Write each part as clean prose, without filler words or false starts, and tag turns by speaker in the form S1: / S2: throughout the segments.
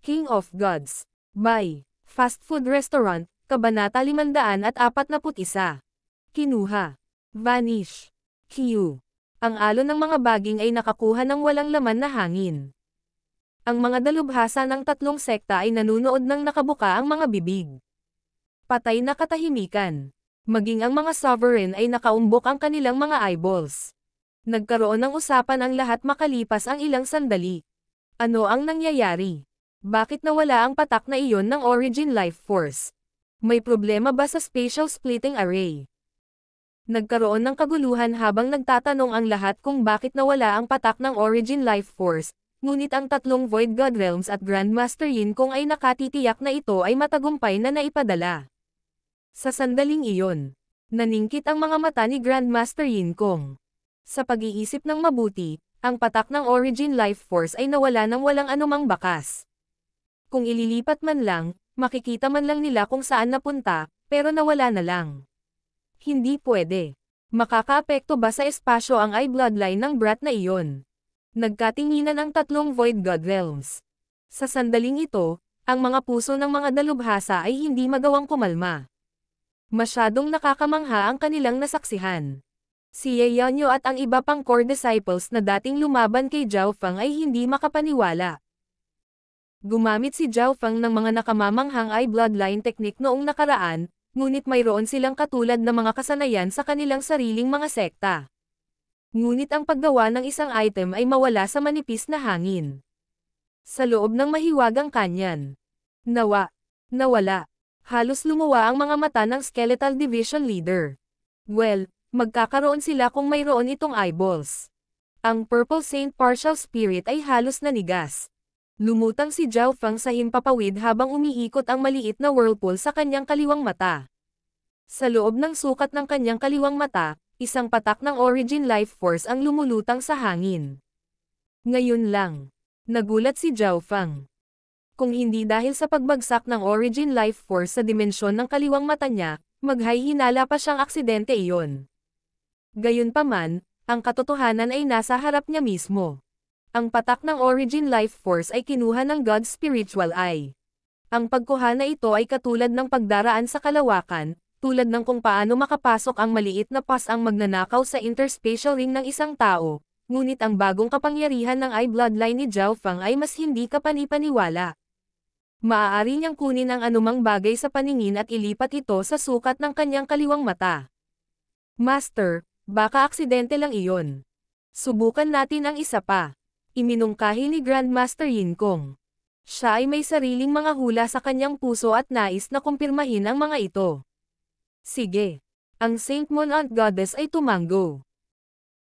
S1: King of Gods. By Fast Food Restaurant, Kabanata 541. Kinuha. Vanish. Q. Ang alon ng mga baging ay nakakuha ng walang laman na hangin. Ang mga dalubhasa ng tatlong sekta ay nanunood ng nakabuka ang mga bibig. Patay na katahimikan. Maging ang mga sovereign ay nakaumbok ang kanilang mga eyeballs. Nagkaroon ng usapan ang lahat makalipas ang ilang sandali. Ano ang nangyayari? Bakit nawala ang patak na iyon ng Origin Life Force? May problema ba sa Spatial Splitting Array? Nagkaroon ng kaguluhan habang nagtatanong ang lahat kung bakit nawala ang patak ng Origin Life Force, ngunit ang tatlong Void God Realms at Grandmaster Yin Kong ay nakatitiyak na ito ay matagumpay na naipadala. Sa sandaling iyon, naningkit ang mga mata ni Grandmaster Yin Kong. Sa pag-iisip ng mabuti, ang patak ng Origin Life Force ay nawala ng walang anumang bakas. Kung ililipat man lang, makikita man lang nila kung saan napunta, pero nawala na lang. Hindi pwede. Makakaapekto ba sa espasyo ang eye bloodline ng brat na iyon? Nagkatinginan ang tatlong Void God Realms. Sa sandaling ito, ang mga puso ng mga dalubhasa ay hindi magawang kumalma. Masyadong nakakamangha ang kanilang nasaksihan. Si Ye Yanyo at ang iba pang core disciples na dating lumaban kay Zhao Feng ay hindi makapaniwala. Gumamit si Zhao Feng ng mga nakamamanghang eye bloodline technique noong nakaraan, ngunit mayroon silang katulad na mga kasanayan sa kanilang sariling mga sekta. Ngunit ang paggawa ng isang item ay mawala sa manipis na hangin. Sa loob ng mahiwagang kanyan. Nawala. Halos lumuwa ang mga mata ng Skeletal Division Leader. Well, magkakaroon sila kung mayroon itong eyeballs. Ang Purple Saint Partial Spirit ay halos nanigas. Lumutang si Zhao Feng sa himpapawid habang umiikot ang maliit na whirlpool sa kanyang kaliwang mata. Sa loob ng sukat ng kanyang kaliwang mata, isang patak ng Origin Life Force ang lumulutang sa hangin. Ngayon lang, nagulat si Zhao Feng. Kung hindi dahil sa pagbagsak ng Origin Life Force sa dimensyon ng kaliwang mata niya, maghay-hinala pa siyang aksidente iyon. Gayunpaman, ang katotohanan ay nasa harap niya mismo. Ang patak ng Origin Life Force ay kinuha ng God's Spiritual Eye. Ang pagkuha na ito ay katulad ng pagdaraan sa kalawakan, tulad ng kung paano makapasok ang maliit na pas ang magnanakaw sa interspatial ring ng isang tao, ngunit ang bagong kapangyarihan ng eye bloodline ni Zhao Feng ay mas hindi kapanipaniwala. Maaari niyang kunin ang anumang bagay sa paningin at ilipat ito sa sukat ng kanyang kaliwang mata. Master, baka aksidente lang iyon. Subukan natin ang isa pa. Iminungkahi ni Grandmaster Yin Kong. Siya ay may sariling mga hula sa kanyang puso at nais na kumpirmahin ang mga ito. Sige. Ang Saint Monant Goddess ay tumango.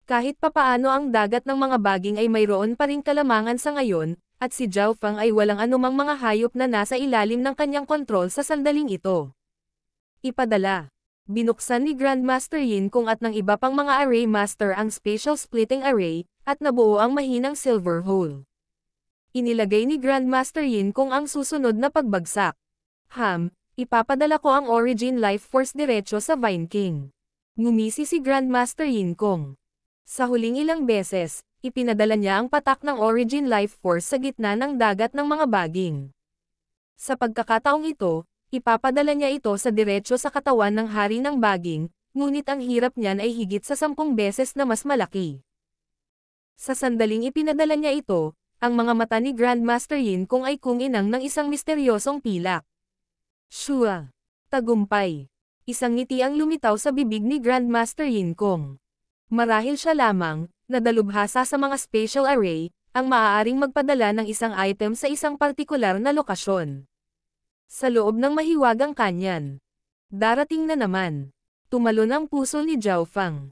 S1: Kahit papaano ang dagat ng mga baging ay mayroon pa ring kalamangan sa ngayon, at si Zhao Feng ay walang anumang mga hayop na nasa ilalim ng kanyang kontrol sa sandaling ito. Ipadala. Binuksan ni Grandmaster Yin Kong at ng iba pang mga Array Master ang Spatial Splitting Array, at nabuo ang mahinang silver hole. Inilagay ni Grandmaster Yin Kong ang susunod na pagbagsak. Ipapadala ko ang Origin Life Force diretso sa Vine King. Ngumisi si Grandmaster Yin Kong. Sa huling ilang beses, ipinadala niya ang patak ng Origin Life Force sa gitna ng dagat ng mga baging. Sa pagkakataong ito, ipapadala niya ito sa diretso sa katawan ng hari ng baging, ngunit ang hirap niyan ay higit sa 10 beses na mas malaki. Sa sandaling ipinadala niya ito, ang mga mata ni Grandmaster Yin Kong ay kunginang ng isang misteryosong pilak. Shua! Tagumpay! Isang ngiti ang lumitaw sa bibig ni Grandmaster Yin Kong. Marahil siya lamang, na dalubhasa sa mga spatial array, ang maaaring magpadala ng isang item sa isang partikular na lokasyon. Sa loob ng mahiwagang kanyan. Darating na naman. Tumalon ang puso ni Zhao Feng.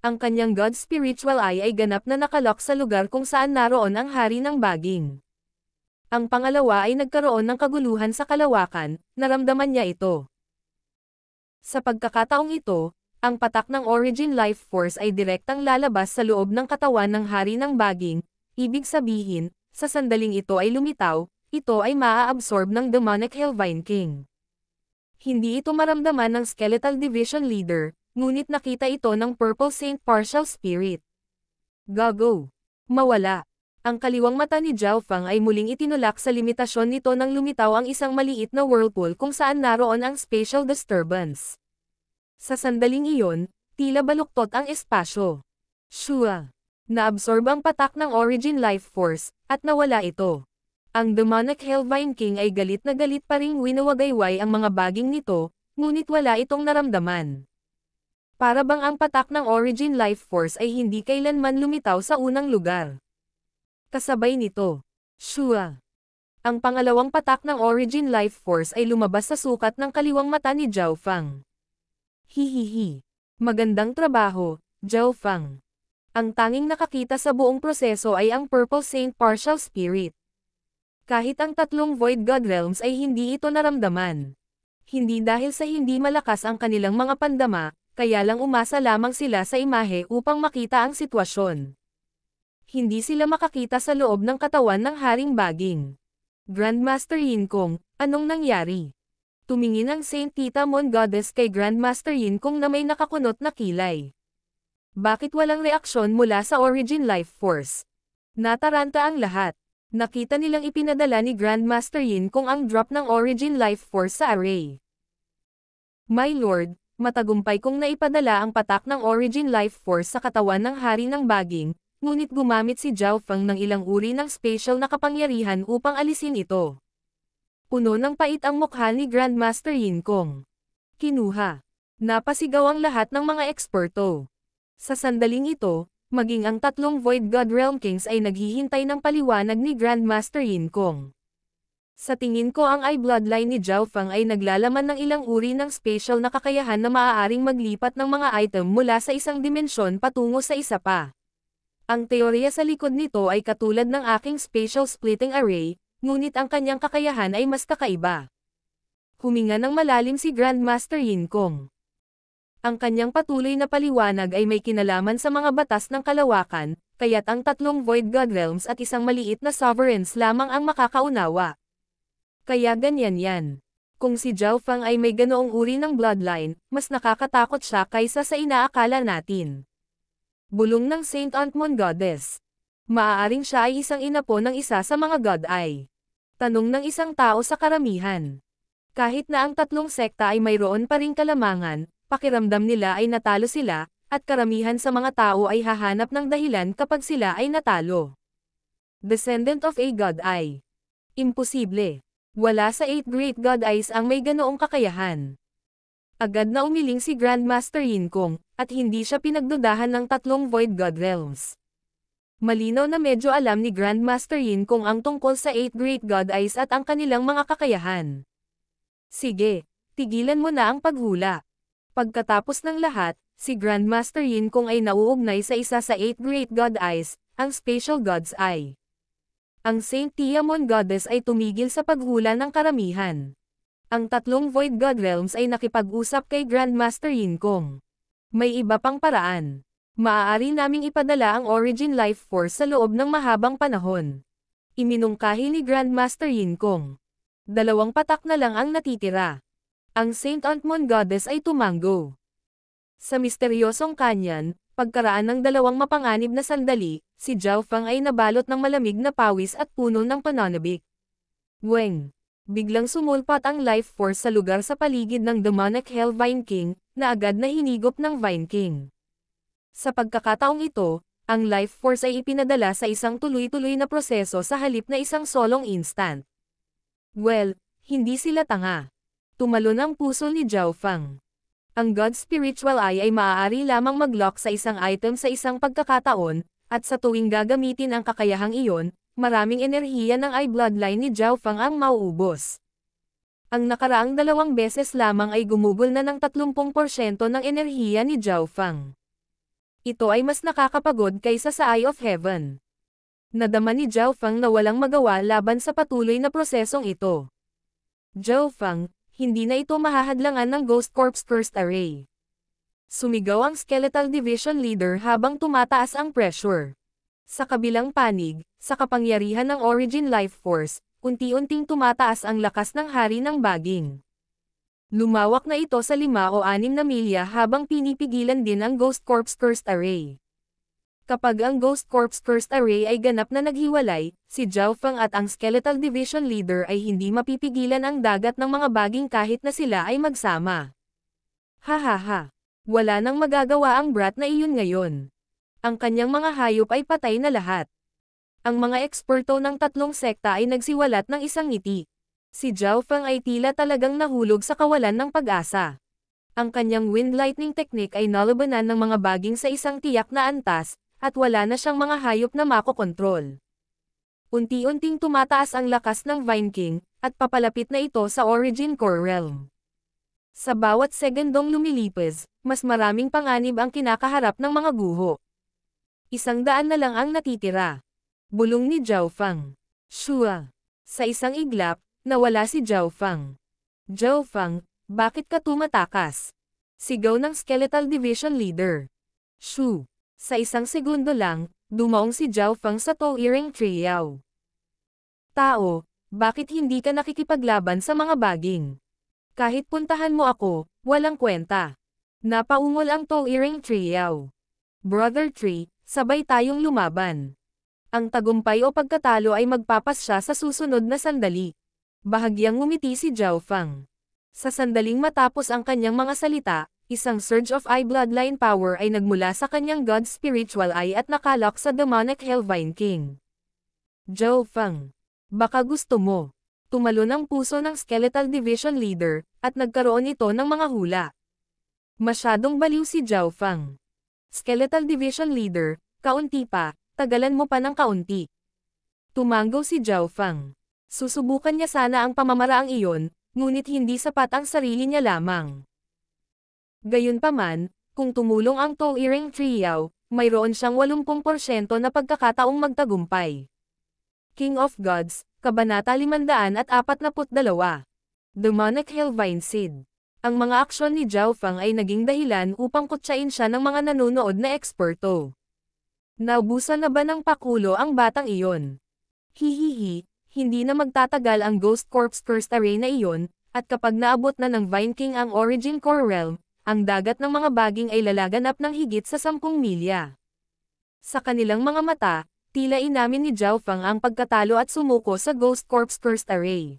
S1: Ang kanyang God Spiritual Eye ay ganap na nakalock sa lugar kung saan naroon ang hari ng baging. Ang pangalawa ay nagkaroon ng kaguluhan sa kalawakan, naramdaman niya ito. Sa pagkakataong ito, ang patak ng Origin Life Force ay direktang lalabas sa loob ng katawan ng hari ng baging, ibig sabihin, sa sandaling ito ay lumitaw, ito ay maa-absorb ng Demonic Hellvine King. Hindi ito maramdaman ng Skeletal Division Leader, ngunit nakita ito ng Purple Saint Partial Spirit. Gago. Mawala. Ang kaliwang mata ni Zhao Fang ay muling itinulak sa limitasyon nito nang lumitaw ang isang maliit na whirlpool kung saan naroon ang spatial disturbance. Sa sandaling iyon, tila baluktot ang espasyo. Shua. Naabsorb ang patak ng Origin Life Force, at nawala ito. Ang demonic Hellvine King ay galit na galit pa ring winawagayway ang mga baging nito, ngunit wala itong naramdaman. Para bang ang patak ng Origin Life Force ay hindi kailanman lumitaw sa unang lugar. Kasabay nito, Shua. Ang pangalawang patak ng Origin Life Force ay lumabas sa sukat ng kaliwang mata ni Zhao Fang. Hihihi. Magandang trabaho, Zhao Fang. Ang tanging nakakita sa buong proseso ay ang Purple Saint Partial Spirit. Kahit ang tatlong Void God Realms ay hindi ito naramdaman. Hindi dahil sa hindi malakas ang kanilang mga pandama, kaya lang umasa lamang sila sa imahe upang makita ang sitwasyon. Hindi sila makakita sa loob ng katawan ng Haring Baging. Grandmaster Yin Kong, anong nangyari? Tumingin ang Saint Tita Mon Goddess kay Grandmaster Yin Kong na may nakakunot na kilay. Bakit walang reaksyon mula sa Origin Life Force? Nataranta ang lahat. Nakita nilang ipinadala ni Grandmaster Yin Kong ang drop ng Origin Life Force sa array. My Lord, matagumpay kong naipadala ang patak ng Origin Life Force sa katawan ng Hari ng Baging, ngunit gumamit si Zhao Fang ng ilang uri ng special na kapangyarihan upang alisin ito. Puno ng pait ang mukha ni Grandmaster Yin Kong. Kinuha. Napasigaw ang lahat ng mga eksperto. Sa sandaling ito, maging ang tatlong Void God Realm Kings ay naghihintay ng paliwanag ni Grandmaster Yin Kong. Sa tingin ko ang eye bloodline ni Zhao Fang ay naglalaman ng ilang uri ng special na kakayahan na maaaring maglipat ng mga item mula sa isang dimensyon patungo sa isa pa. Ang teorya sa likod nito ay katulad ng aking spatial splitting array, ngunit ang kanyang kakayahan ay mas kakaiba. Huminga ng malalim si Grandmaster Yin Kong. Ang kanyang patuloy na paliwanag ay may kinalaman sa mga batas ng kalawakan, kaya't ang tatlong Void God Realms at isang maliit na sovereigns lamang ang makakaunawa. Kaya ganyan yan. Kung si Zhao Fang ay may ganoong uri ng bloodline, mas nakakatakot siya kaysa sa inaakala natin. Bulong ng Saint Antmon Goddess. Maaaring siya ay isang inapo ng isa sa mga God Eye. Tanong ng isang tao sa karamihan. Kahit na ang tatlong sekta ay mayroon pa ring kalamangan, pakiramdam nila ay natalo sila, at karamihan sa mga tao ay hahanap ng dahilan kapag sila ay natalo. Descendant of a God Eye. Imposible. Wala sa 8 Great God Eyes ang may ganoong kakayahan. Agad na umiling si Grandmaster Yin Kong, at hindi siya pinagdudahan ng tatlong Void God Realms. Malinaw na medyo alam ni Grandmaster Yin Kong ang tungkol sa 8 Great God Eyes at ang kanilang mga kakayahan. Sige, tigilan mo na ang paghula. Pagkatapos ng lahat, si Grandmaster Yin Kong ay nauugnay sa isa sa 8 Great God Eyes, ang Spatial God's Eye. Ang Saint Tiamon Goddess ay tumigil sa paghula ng karamihan. Ang tatlong Void God Realms ay nakipag-usap kay Grandmaster Yin Kong. May iba pang paraan. Maaari naming ipadala ang Origin Life Force sa loob ng mahabang panahon. Iminungkahi ni Grandmaster Yin Kong. 2 patak na lang ang natitira. Ang Saint Antmon Goddess ay tumango. Sa misteryosong kanyan, pagkaraan ng 2 mapanganib na sandali, si Zhao Fang ay nabalot ng malamig na pawis at puno ng pananabik. Weng! Biglang sumulpat ang life force sa lugar sa paligid ng demonic Hellvine King, na agad na hinigop ng Vine King. Sa pagkakataong ito, ang life force ay ipinadala sa isang tuloy-tuloy na proseso sa halip na isang solong instant. Well, hindi sila tanga. Tumalon ang puso ni Zhao Fang. Ang God's Spiritual Eye ay maaari lamang mag-lock sa isang item sa isang pagkakataon, at sa tuwing gagamitin ang kakayahang iyon, maraming enerhiya ng eye bloodline ni Zhao Fang ang mauubos. Ang nakaraang 2 beses lamang ay gumugol na ng 30% ng enerhiya ni Zhao Fang. Ito ay mas nakakapagod kaysa sa Eye of Heaven. Nadama ni Zhao Fang na walang magawa laban sa patuloy na prosesong ito. Zhao Fang, hindi na ito mahahadlangan ng Ghost Corps Cursed Array. Sumigaw ang Skeletal Division Leader habang tumataas ang pressure. Sa kabilang panig, sa kapangyarihan ng Origin Life Force, unti-unting tumataas ang lakas ng Hari ng Baging. Lumawak na ito sa 5 o 6 na milya habang pinipigilan din ang Ghost Corps Cursed Array. Kapag ang Ghost Corps First Array ay ganap na naghiwalay, si Zhao Feng at ang Skeletal Division Leader ay hindi mapipigilan ang dagat ng mga baging kahit na sila ay magsama. Hahaha. Wala nang magagawa ang brat na iyon ngayon. Ang kanyang mga hayop ay patay na lahat. Ang mga eksperto ng tatlong sekta ay nagsiwalat ng isang ngiti. Si Zhao Feng ay tila talagang nahulog sa kawalan ng pag-asa. Ang kanyang wind lightning technique ay nalabanan ng mga baging sa isang tiyak na antas, at wala na siyang mga hayop na makokontrol. Unti-unting tumataas ang lakas ng Vine King, at papalapit na ito sa Origin Core Realm. Sa bawat segundong lumilipas, mas maraming panganib ang kinakaharap ng mga guho. 100 na lang ang natitira. Bulong ni Zhao Feng. Shua. Sa isang iglap, nawala si Zhao Feng. Zhao Feng, bakit ka tumatakas? Sigaw ng Skeletal Division Leader. Shu. Sa isang segundo lang, dumaong si Zhao Feng sa Tao-Earing Trio. Tao, bakit hindi ka nakikipaglaban sa mga baging? Kahit puntahan mo ako, walang kwenta. Napaungol ang Tao-Earing Trio. Brother Tree, sabay tayong lumaban. Ang tagumpay o pagkatalo ay magpapasya sa susunod na sandali. Bahagyang ngumiti si Zhao Feng. Sa sandaling matapos ang kanyang mga salita, isang surge of eye bloodline power ay nagmula sa kanyang God's spiritual eye at nakalok sa demonic Hellvine King. Zhao Feng. Baka gusto mo. Tumalo ng puso ng Skeletal Division Leader, at nagkaroon ito ng mga hula. Masyadong baliw si Zhao Feng. Skeletal Division Leader, kaunti pa, tagalan mo pa ng kaunti. Tumanggo si Zhao Feng. Susubukan niya sana ang pamamaraang iyon, ngunit hindi sapat ang sarili niya lamang. Gayunpaman, kung tumulong ang Tao-Earing Trio, mayroon siyang 80% na pagkakataong magtagumpay. King of Gods, Kabanata 542. Demonic Hellvine Seed. Ang mga aksyon ni Zhao Feng ay naging dahilan upang kutsain siya ng mga nanonood na eksperto. Naubusan na ba ng pakulo ang batang iyon? Hihihi, hindi na magtatagal ang Ghost Corps First Array na iyon, at kapag naabot na ng Vine King ang Origin Core Realm, ang dagat ng mga baging ay lalaganap ng higit sa 10 milya. Sa kanilang mga mata, tila inamin ni Zhao Feng ang pagkatalo at sumuko sa Ghost Corps First Array.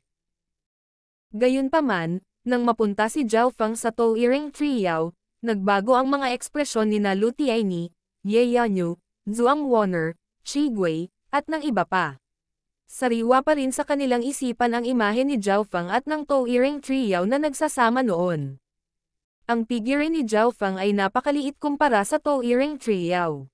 S1: Gayunpaman, nang mapunta si Zhao Feng sa Tao-Earing Trio, nagbago ang mga ekspresyon ni Lu Tianyi, Ye Yanyu, Zhuang Wanner, Shi Gui, at ng iba pa. Sariwa pa rin sa kanilang isipan ang imahe ni Zhao Feng at ng Tao-Earing Trio na nagsasama noon. Ang figure ni Zhao Feng ay napakaliit kumpara sa Tao-Earing Trio.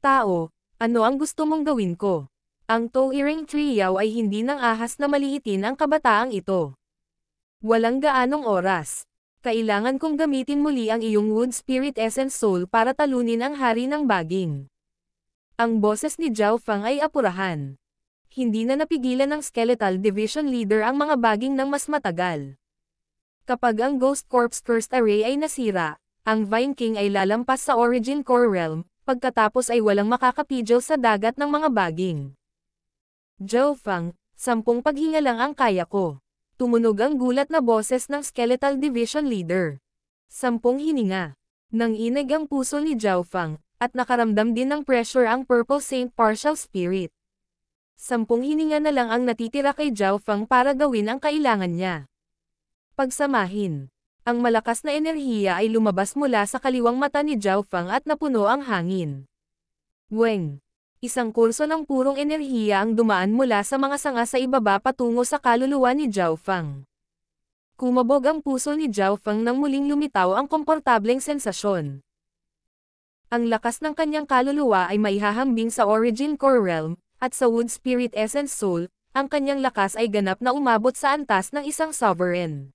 S1: Tao, ano ang gusto mong gawin ko? Ang Tao-Earing Trio ay hindi nang ahas na maliitin ang kabataang ito. Walang gaanong oras. Kailangan kong gamitin muli ang iyong Wood Spirit Essence Soul para talunin ang hari ng baging. Ang boses ni Zhao Feng ay apurahan. Hindi na napigilan ng Skeletal Division Leader ang mga baging ng mas matagal. Kapag ang Ghost Corps First Array ay nasira, ang Vine King ay lalampas sa Origin Core Realm, pagkatapos ay walang makakapigil sa dagat ng mga baging. Zhao Feng, 10 paghinga lang ang kaya ko. Tumunog ang gulat na boses ng Skeletal Division Leader. 10 hininga. Nang inag ang puso ni Zhao Feng, at nakaramdam din ng pressure ang Purple Saint Partial Spirit. 10 hininga na lang ang natitira kay Zhao Feng para gawin ang kailangan niya. Pagsamahin. Ang malakas na enerhiya ay lumabas mula sa kaliwang mata ni Zhao Feng at napuno ang hangin. Weng. Isang kurso ng purong enerhiya ang dumaan mula sa mga sanga sa ibaba patungo sa kaluluwa ni Zhao Feng. Kumabog ang puso ni Zhao Feng nang muling lumitaw ang komportableng sensasyon. Ang lakas ng kanyang kaluluwa ay maihahambing sa Origin Core Realm, at sa Wood Spirit Essence Soul, ang kanyang lakas ay ganap na umabot sa antas ng isang sovereign.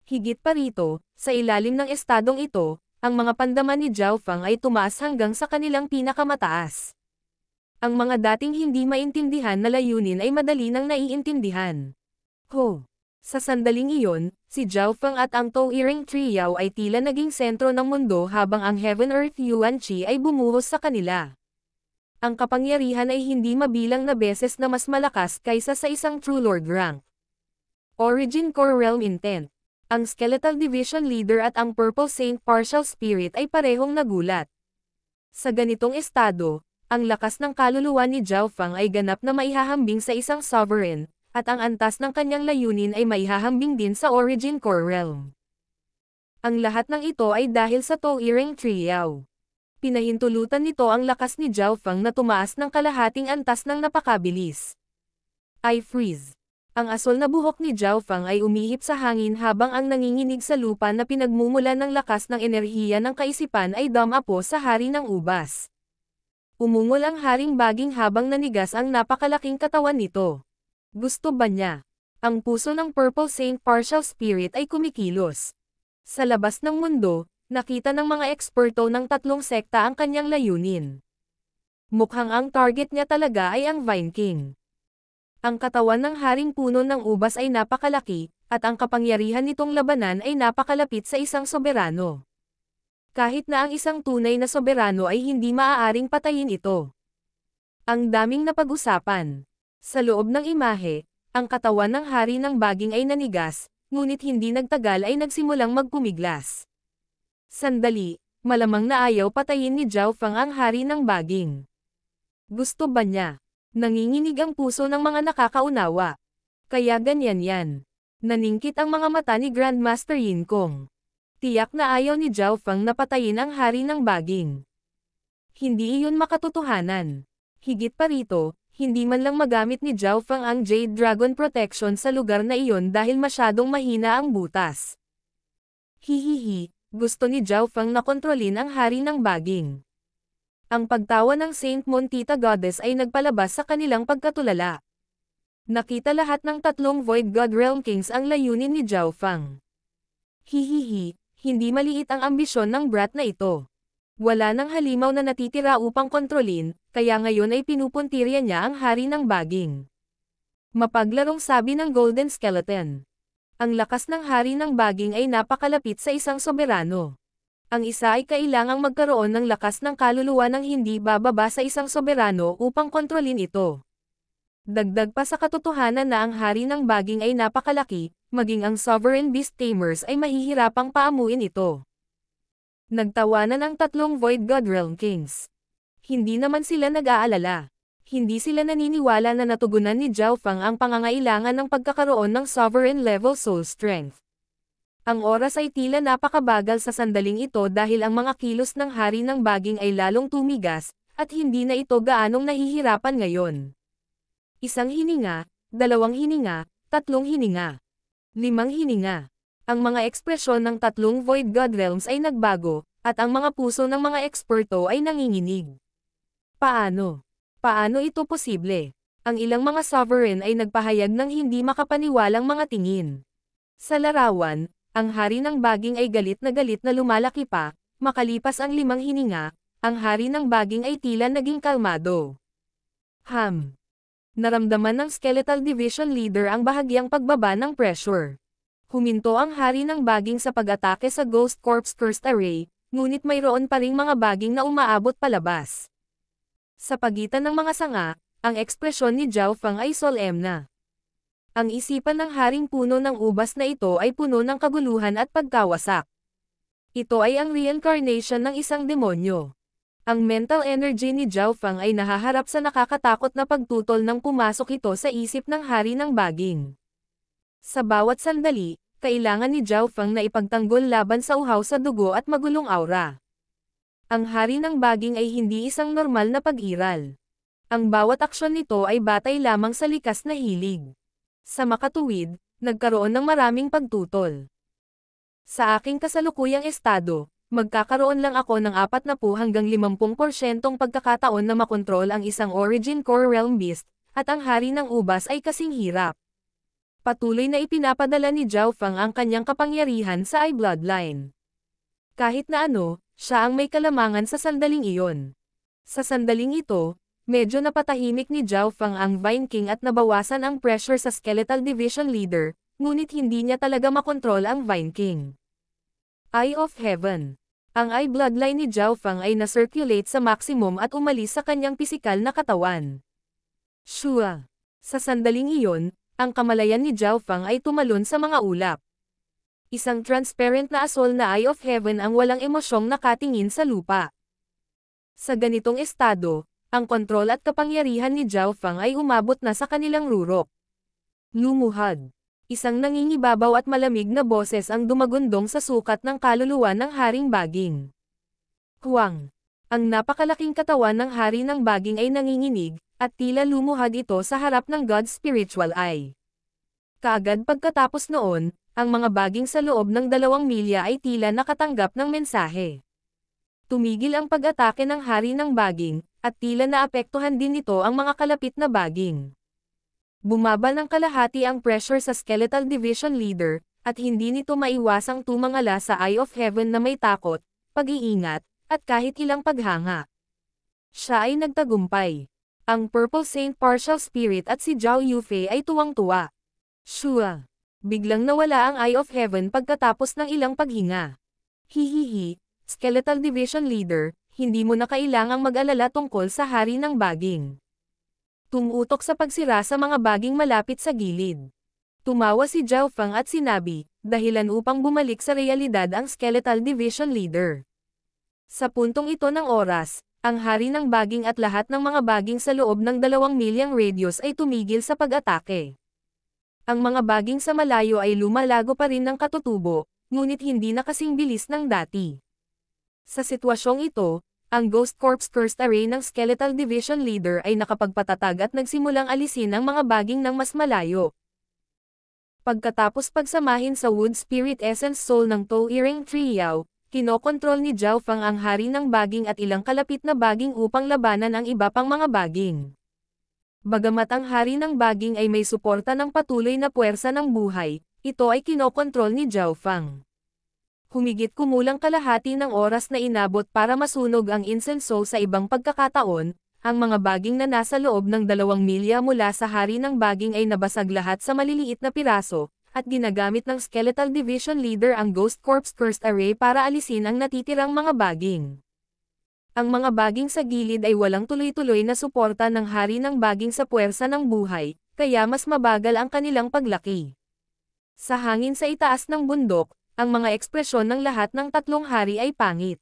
S1: Higit pa rito, sa ilalim ng estadong ito, ang mga pandaman ni Zhao Feng ay tumaas hanggang sa kanilang pinakamataas. Ang mga dating hindi maintindihan na layunin ay madali nang naiintindihan. Ho! Sa sandaling iyon, si Zhao Feng at ang Tao-Earing Trio ay tila naging sentro ng mundo habang ang Heaven Earth Yuan Qi ay bumuhos sa kanila. Ang kapangyarihan ay hindi mabilang na beses na mas malakas kaysa sa isang True Lord rank. Origin Core Realm Intent. Ang Skeletal Division Leader at ang Purple Saint Partial Spirit ay parehong nagulat. Sa ganitong estado, ang lakas ng kaluluwa ni Zhao Fang ay ganap na maihahambing sa isang sovereign, at ang antas ng kanyang layunin ay maihahambing din sa Origin Core Realm. Ang lahat ng ito ay dahil sa Touring Triao. Pinahintulutan nito ang lakas ni Zhao Fang na tumaas ng kalahating antas ng napakabilis. I freeze. Ang asol na buhok ni Zhao Fang ay umihip sa hangin habang ang nanginginig sa lupa na pinagmumulan ng lakas ng enerhiya ng kaisipan ay dumapo sa hari ng ubas. Umungol ang haring baging habang nanigas ang napakalaking katawan nito. Gusto ba niya? Ang puso ng Purple Saint Partial Spirit ay kumikilos. Sa labas ng mundo, nakita ng mga eksperto ng tatlong sekta ang kanyang layunin. Mukhang ang target niya talaga ay ang Vine King. Ang katawan ng haring puno ng ubas ay napakalaki, at ang kapangyarihan nitong labanan ay napakalapit sa isang soberano. Kahit na ang isang tunay na soberano ay hindi maaaring patayin ito. Ang daming napag-usapan. Sa loob ng imahe, ang katawan ng hari ng baging ay nanigas, ngunit hindi nagtagal ay nagsimulang magpumiglas. Sandali, malamang na ayaw patayin ni Zhao Fang ang hari ng baging. Gusto ba niya? Nanginginig ang puso ng mga nakakaunawa. Kaya ganyan yan. Naningkit ang mga mata ni Grandmaster Yin Kong. Tiyak na ayaw ni Zhao Fang na patayin ang hari ng baging. Hindi iyon makatotohanan. Higit pa rito, hindi man lang magamit ni Zhao Fang ang Jade Dragon Protection sa lugar na iyon dahil masyadong mahina ang butas. Hihihi, gusto ni Zhao Fang na kontrolin ang hari ng baging. Ang pagtawa ng Saint Montita Goddess ay nagpalabas sa kanilang pagkatulala. Nakita lahat ng tatlong Void God Realm Kings ang layunin ni Zhao Fang. Hihihi, hindi maliit ang ambisyon ng brat na ito. Wala nang halimaw na natitira upang kontrolin, kaya ngayon ay pinupuntirya niya ang hari ng baging. Mapaglarong sabi ng Golden Skeleton. Ang lakas ng hari ng baging ay napakalapit sa isang soberano. Ang isa ay kailangang magkaroon ng lakas ng kaluluwa ng hindi bababa sa isang soberano upang kontrolin ito. Dagdag pa sa katotohanan na ang hari ng baging ay napakalaki, maging ang Sovereign Beast Tamers ay mahihirapang paamuin ito. Nagtawanan ang tatlong Void God Realm Kings. Hindi naman sila nag-aalala. Hindi sila naniniwala na natugunan ni Zhao Fang ang pangangailangan ng pagkakaroon ng Sovereign Level Soul Strength. Ang oras ay tila napakabagal sa sandaling ito dahil ang mga kilos ng hari ng baging ay lalong tumigas, at hindi na ito gaanong nahihirapan ngayon. Isang hininga, dalawang hininga, tatlong hininga, limang hininga. Ang mga ekspresyon ng tatlong Void God Realms ay nagbago, at ang mga puso ng mga eksperto ay nanginginig. Paano? Paano ito posible? Ang ilang mga sovereign ay nagpahayag ng hindi makapaniwalang mga tingin. Sa larawan, ang hari ng baging ay galit na lumalaki pa, makalipas ang 5 hininga, ang hari ng baging ay tila naging kalmado. Naramdaman ng Skeletal Division Leader ang bahagyang pagbaba ng pressure. Huminto ang hari ng baging sa pag-atake sa Ghost Corpse Cursed Array, ngunit mayroon pa ring mga baging na umaabot palabas. Sa pagitan ng mga sanga, ang ekspresyon ni Zhao Fang ay solemna. Ang isipan ng haring puno ng ubas na ito ay puno ng kaguluhan at pagkawasak. Ito ay ang reincarnation ng isang demonyo. Ang mental energy ni Zhao Fang ay nahaharap sa nakakatakot na pagtutol nang pumasok ito sa isip ng hari ng baging. Sa bawat sandali, kailangan ni Zhao Fang na ipagtanggol laban sa uhaw sa dugo at magulong aura. Ang hari ng baging ay hindi isang normal na pag-iral. Ang bawat aksyon nito ay batay lamang sa likas na hilig. Sa makatuwid, nagkaroon ng maraming pagtutol. Sa aking kasalukuyang estado, magkakaroon lang ako ng 40 hanggang 50% pagkakataon na makontrol ang isang Origin Core Realm Beast, at ang hari ng ubas ay kasing hirap. Patuloy na ipinapadala ni Zhao Fang ang kanyang kapangyarihan sa I-Bloodline. Kahit na ano, siya ang may kalamangan sa sandaling iyon. Sa sandaling ito, medyo napatahimik ni Zhao Fang ang Vine King at nabawasan ang pressure sa Skeletal Division Leader, ngunit hindi niya talaga makontrol ang Vine King. Eye of Heaven. Ang Eye Bloodline ni Zhao Fang ay na-circulate sa maximum at umalis sa kanyang pisikal na katawan. Shua. Sa sandaling iyon, ang kamalayan ni Zhao Fang ay tumalon sa mga ulap. Isang transparent na asol na Eye of Heaven ang walang emosyong nakatingin sa lupa. Sa ganitong estado, ang kontrol at kapangyarihan ni Zhao Fang ay umabot na sa kanilang rurok. Lumuhad. Isang nangingibabaw at malamig na boses ang dumagundong sa sukat ng kaluluwa ng Haring Baging. Huwang. Ang napakalaking katawan ng Hari ng Baging ay nanginginig, at tila lumuhad ito sa harap ng God's spiritual eye. Kaagad pagkatapos noon, ang mga baging sa loob ng 2 milya ay tila nakatanggap ng mensahe. Tumigil ang pag-atake ng Hari ng Baging, at tila naapektuhan din nito ang mga kalapit na baging. Bumaba ng kalahati ang pressure sa Skeletal Division Leader, at hindi nito maiwasang tumangala sa Eye of Heaven na may takot, pag-iingat, at kahit ilang paghanga. Siya ay nagtagumpay. Ang Purple Saint Partial Spirit at si Zhao Yufei ay tuwang-tuwa. Shua. Biglang nawala ang Eye of Heaven pagkatapos ng ilang paghinga. Hihihi, Skeletal Division Leader, hindi mo na kailangang mag-alala tungkol sa Hari ng Baging. Tumutok sa pagsira sa mga baging malapit sa gilid. Tumawa si Zhao Fang at sinabi, dahilan upang bumalik sa realidad ang Skeletal Division Leader. Sa puntong ito ng oras, ang Hari ng Baging at lahat ng mga baging sa loob ng 2 milyang radius ay tumigil sa pag-atake. Ang mga baging sa malayo ay lumalago pa rin ng katutubo, ngunit hindi na kasing bilis ng dati. Sa sitwasyong ito, ang Ghost Corps Cursed Array ng Skeletal Division Leader ay nakapagpatatag at nagsimulang alisin ang mga baging ng mas malayo. Pagkatapos pagsamahin sa Wood Spirit Essence Soul ng To-Iring Trio, kinokontrol ni Zhao Fang ang Hari ng Baging at ilang kalapit na baging upang labanan ang iba pang mga baging. Bagamat ang Hari ng Baging ay may suporta ng patuloy na puwersa ng buhay, ito ay kinokontrol ni Zhao Fang. Humigit kumulang kalahati ng oras na inabot para masunog ang incense soul sa ibang pagkakataon, ang mga baging na nasa loob ng 2 milya mula sa Hari ng Baging ay nabasag lahat sa maliliit na piraso, at ginagamit ng Skeletal Division Leader ang Ghost Corps Cursed Array para alisin ang natitirang mga baging. Ang mga baging sa gilid ay walang tuloy-tuloy na suporta ng Hari ng Baging sa puwersa ng buhay, kaya mas mabagal ang kanilang paglaki. Sa hangin sa itaas ng bundok, ang mga ekspresyon ng lahat ng 3 hari ay pangit.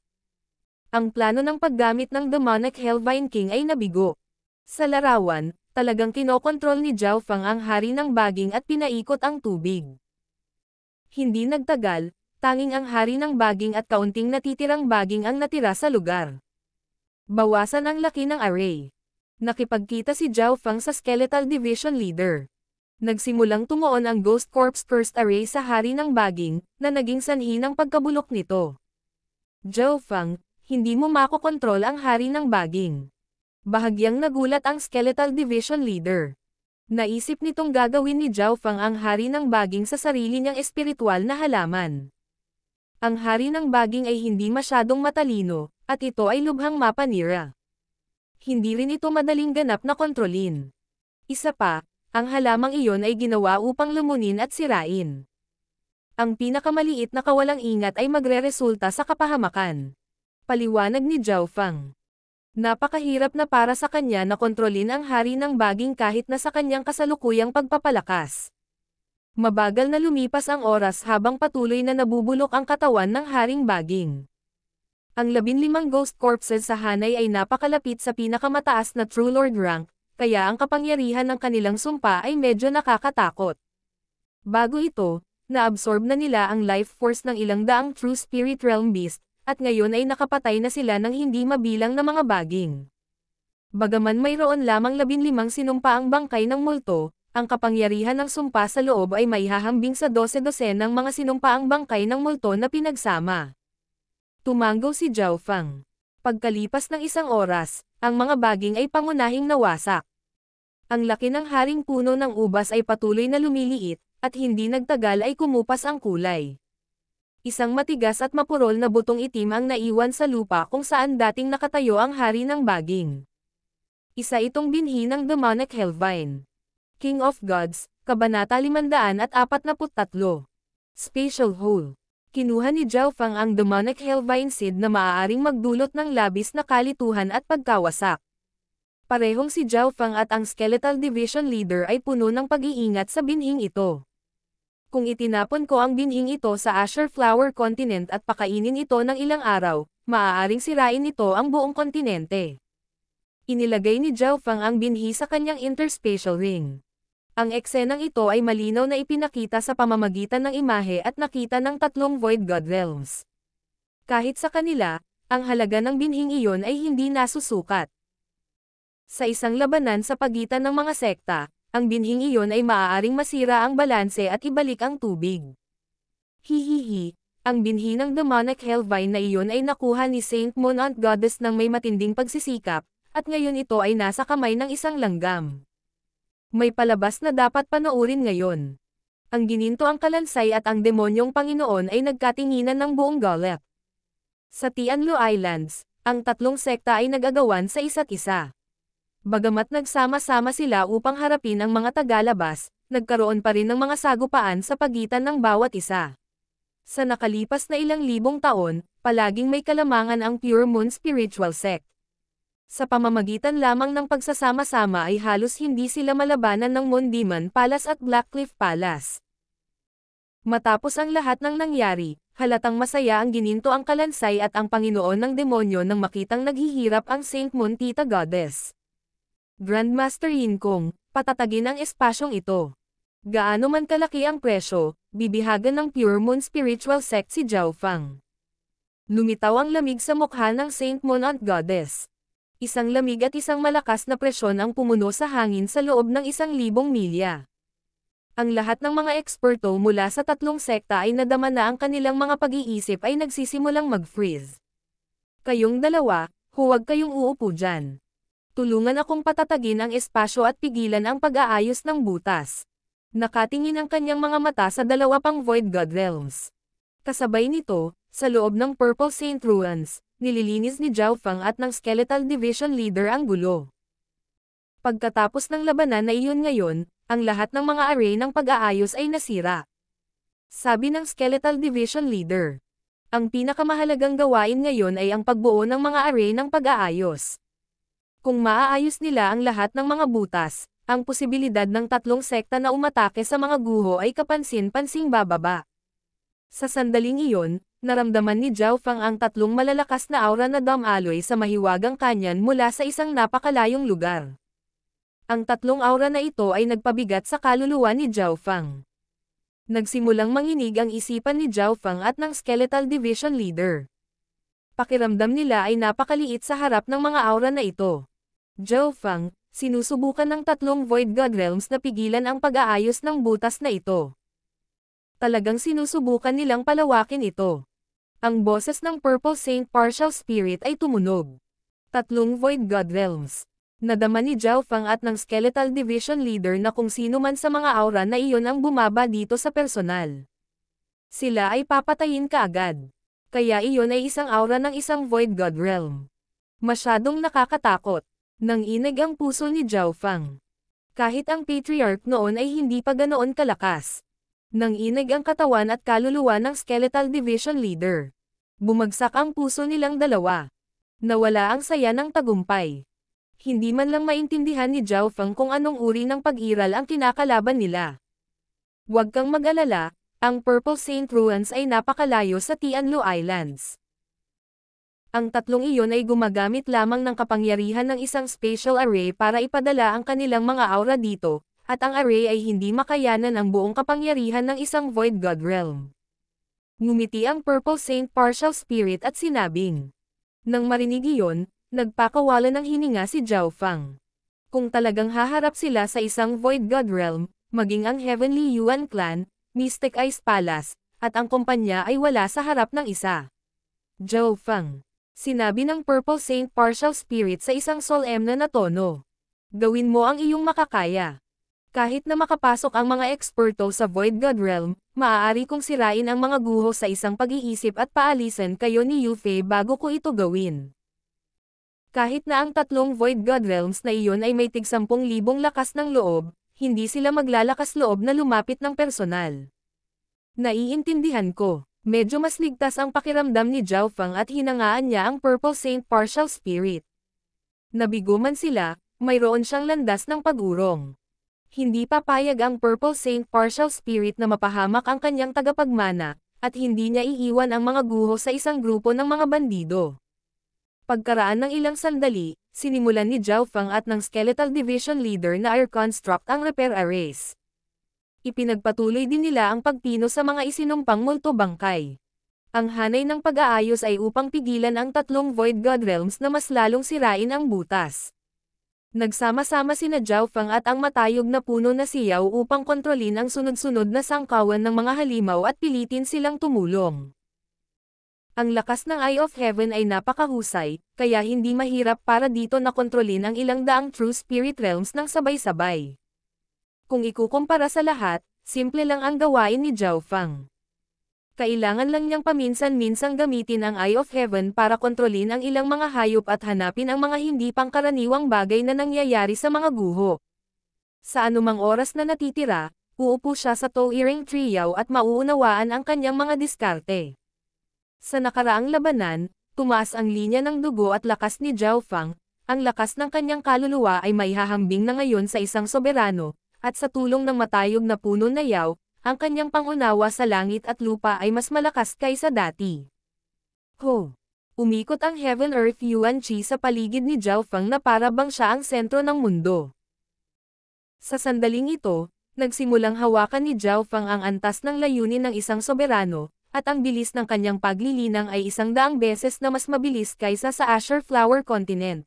S1: Ang plano ng paggamit ng Demonic Hellvine King ay nabigo. Sa larawan, talagang kinokontrol ni Zhao Fang ang Hari ng Baging at pinaikot ang tubig. Hindi nagtagal, tanging ang Hari ng Baging at kaunting natitirang baging ang natira sa lugar. Bawasan ang laki ng array. Nakipagkita si Zhao Fang sa Skeletal Division Leader. Nagsimulang tumuon ang Ghost Corps Cursed Array sa Hari ng Baging, na naging sanhi ng pagkabulok nito. Zhao Fang, hindi mo makokontrol ang Hari ng Baging. Bahagyang nagulat ang Skeletal Division Leader. Naisip nitong gagawin ni Zhao Fang ang Hari ng Baging sa sarili niyang espiritual na halaman. Ang Hari ng Baging ay hindi masyadong matalino, at ito ay lubhang mapanira. Hindi rin ito madaling ganap na kontrolin. Isa pa, ang halamang iyon ay ginawa upang lumunin at sirain. Ang pinakamaliit na kawalang ingat ay magreresulta sa kapahamakan. Paliwanag ni Zhao Fang. Napakahirap na para sa kanya na kontrolin ang Hari ng Baging kahit na sa kanyang kasalukuyang pagpapalakas. Mabagal na lumipas ang oras habang patuloy na nabubulok ang katawan ng Haring Baging. Ang 15 Ghost Corpses sa hanay ay napakalapit sa pinakamataas na True Lord rank, kaya ang kapangyarihan ng kanilang sumpa ay medyo nakakatakot. Bago ito, naabsorb na nila ang life force ng ilang daang True Spirit Realm Beast, at ngayon ay nakapatay na sila ng hindi mabilang na mga baging. Bagaman mayroon lamang 15 sinumpaang bangkay ng multo, ang kapangyarihan ng sumpa sa loob ay maihahambing sa 12 ng mga sinumpaang bangkay ng multo na pinagsama. Tumanggaw si Zhao Fang. Pagkalipas ng isang oras, ang mga baging ay pangunahing nawasak. Ang laki ng haring puno ng ubas ay patuloy na lumiliit, at hindi nagtagal ay kumupas ang kulay. Isang matigas at mapurol na butong itim ang naiwan sa lupa kung saan dating nakatayo ang hari ng baging. Isa itong binhi ng Demonic Hellvine. King of Gods, Kabanata 543. Spatial Hole. Kinuha ni Zhao Fang ang Demonic Hellvine Seed na maaaring magdulot ng labis na kalituhan at pagkawasak. Parehong si Zhao Fang at ang Skeletal Division Leader ay puno ng pag-iingat sa binhing ito. Kung itinapon ko ang binhing ito sa Azure Flower Continent at pakainin ito ng ilang araw, maaaring sirain nito ang buong kontinente. Inilagay ni Zhao Feng ang binhi sa kanyang interspatial ring. Ang eksenang ito ay malinaw na ipinakita sa pamamagitan ng imahe at nakita ng tatlong Void God Realms. Kahit sa kanila, ang halaga ng binhing iyon ay hindi nasusukat. Sa isang labanan sa pagitan ng mga sekta, ang binhing iyon ay maaaring masira ang balanse at ibalik ang tubig. Hihihi, ang binhi ng demonic Hellvine na iyon ay nakuha ni Saint Monant Goddess ng may matinding pagsisikap, at ngayon ito ay nasa kamay ng isang langgam. May palabas na dapat panoorin ngayon. Ang gininto ang kalansay at ang demonyong Panginoon ay nagkatinginan ng buong galep. Sa Tianlu Islands, ang tatlong sekta ay nag-agawan sa isa't isa. Bagamat nagsama-sama sila upang harapin ang mga tagalabas, nagkaroon pa rin ng mga sagupaan sa pagitan ng bawat isa. Sa nakalipas na ilang libong taon, palaging may kalamangan ang Pure Moon Spiritual Sect. Sa pamamagitan lamang ng pagsasama-sama ay halos hindi sila malabanan ng Moon Demon Palace at Blackcliff Palace. Matapos ang lahat ng nangyari, halatang masaya ang gininto ang kalansay at ang Panginoon ng Demonyo nang makitang naghihirap ang Saint Moon Tita Goddess. Grandmaster Yin Kong, patatagin ang espasyong ito. Gaano man kalaki ang presyo, bibihagan ng Pure Moon Spiritual Sect si Zhao Feng. Lumitaw ang lamig sa mukha ng Saint Monant Goddess. Isang lamig at isang malakas na presyon ang pumuno sa hangin sa loob ng 1,000 milya. Ang lahat ng mga eksperto mula sa tatlong sekta ay nadama na ang kanilang mga pag-iisip ay nagsisimulang mag-freeze. Kayong dalawa, huwag kayong uupo dyan. Tulungan akong patatagin ang espasyo at pigilan ang pag-aayos ng butas. Nakatingin ang kanyang mga mata sa dalawa pang Void God Realms. Kasabay nito, sa loob ng Purple Saint Ruins, nililinis ni Zhao Feng at ng Skeletal Division Leader ang gulo. Pagkatapos ng labanan na iyon ngayon, ang lahat ng mga array ng pag-aayos ay nasira. Sabi ng Skeletal Division Leader. Ang pinakamahalagang gawain ngayon ay ang pagbuo ng mga array ng pag-aayos. Kung maaayos nila ang lahat ng mga butas, ang posibilidad ng tatlong sekta na umatake sa mga guho ay kapansin-pansing bababa. Sa sandaling iyon, naramdaman ni Zhao Feng ang tatlong malalakas na aura na damaloy sa mahiwagang kanyan mula sa isang napakalayong lugar. Ang tatlong aura na ito ay nagpabigat sa kaluluwa ni Zhao Feng. Nagsimulang manginig ang isipan ni Zhao Feng at ng Skeletal Division Leader. Pakiramdam nila ay napakaliit sa harap ng mga aura na ito. Zhao Feng, sinusubukan ng tatlong Void God Realms na pigilan ang pag-aayos ng butas na ito. Talagang sinusubukan nilang palawakin ito. Ang boses ng Purple Saint Partial Spirit ay tumunog. Tatlong Void God Realms. Nadama ni Zhao Feng at ng Skeletal Division Leader na kung sino man sa mga aura na iyon ang bumaba dito sa personal. Sila ay papatayin kaagad. Kaya iyon ay isang aura ng isang Void God Realm. Masyadong nakakatakot. Nanginig ang puso ni Zhao Feng. Kahit ang Patriarch noon ay hindi pa ganoon kalakas. Nanginig ang katawan at kaluluwa ng Skeletal Division Leader. Bumagsak ang puso nilang dalawa. Nawala ang saya ng tagumpay. Hindi man lang maintindihan ni Zhao Feng kung anong uri ng pag-iral ang kinakalaban nila. Huwag kang mag-alala, ang Purple Saint Ruins ay napakalayo sa Tianlu Islands. Ang tatlong iyon ay gumagamit lamang ng kapangyarihan ng isang spatial array para ipadala ang kanilang mga aura dito, at ang array ay hindi makayanan ang buong kapangyarihan ng isang Void God Realm. Ngumiti ang Purple Saint Partial Spirit at sinabing. Nang marinig iyon, nagpakawala ng hininga si Zhao Feng. Kung talagang haharap sila sa isang Void God Realm, maging ang Heavenly Yuan Clan, Mystic Ice Palace, at ang kumpanya ay wala sa harap ng isa. Zhao Feng. Sinabi ng Purple Saint Partial Spirit sa isang solemne na tono. Gawin mo ang iyong makakaya. Kahit na makapasok ang mga eksperto sa Void God Realm, maaari kong sirain ang mga guho sa isang pag-iisip at paalisan kayo ni Yufei bago ko ito gawin. Kahit na ang tatlong Void God Realms na iyon ay may tig 10,000 lakas ng loob, hindi sila maglalakas loob na lumapit ng personal. Naiintindihan ko. Medyo mas ligtas ang pakiramdam ni Zhao Feng at hinangaan niya ang Purple Saint Partial Spirit. Nabigo man sila, mayroon siyang landas ng pag-urong. Hindi papayag ang Purple Saint Partial Spirit na mapahamak ang kanyang tagapagmana, at hindi niya iiwan ang mga guho sa isang grupo ng mga bandido. Pagkaraan ng ilang sandali, sinimulan ni Zhao Feng at ng Skeletal Division Leader na i-construct ang repair arrays. Ipinagpatuloy din nila ang pagpino sa mga isinumpang multo bangkay. Ang hanay ng pag-aayos ay upang pigilan ang tatlong Void God Realms na mas lalong sirain ang butas. Nagsama-sama sina Zhao Feng at ang matayog na puno na si Yao upang kontrolin ang sunod-sunod na sangkawan ng mga halimaw at pilitin silang tumulong. Ang lakas ng Eye of Heaven ay napakahusay, kaya hindi mahirap para dito na kontrolin ang ilang daang True Spirit Realms ng sabay-sabay. Kung ikukumpara sa lahat, simple lang ang gawain ni Zhao Feng. Kailangan lang niyang paminsan-minsang gamitin ang Eye of Heaven para kontrolin ang ilang mga hayop at hanapin ang mga hindi pangkaraniwang bagay na nangyayari sa mga guho. Sa anumang oras na natitira, uupo siya sa Towering Triyaw at mauunawaan ang kanyang mga diskarte. Sa nakaraang labanan, tumaas ang linya ng dugo at lakas ni Zhao Feng, ang lakas ng kanyang kaluluwa ay maihahambing na ngayon sa isang soberano, at sa tulong ng matayog na puno na Yao, ang kanyang pangunawa sa langit at lupa ay mas malakas kaysa dati. Umikot ang Heaven Earth Yuan Qi sa paligid ni Zhao Feng na para bang siya ang sentro ng mundo. Sa sandaling ito, nagsimulang hawakan ni Zhao Feng ang antas ng layunin ng isang soberano, at ang bilis ng kanyang paglilinang ay 100 beses na mas mabilis kaysa sa Azure Flower Continent.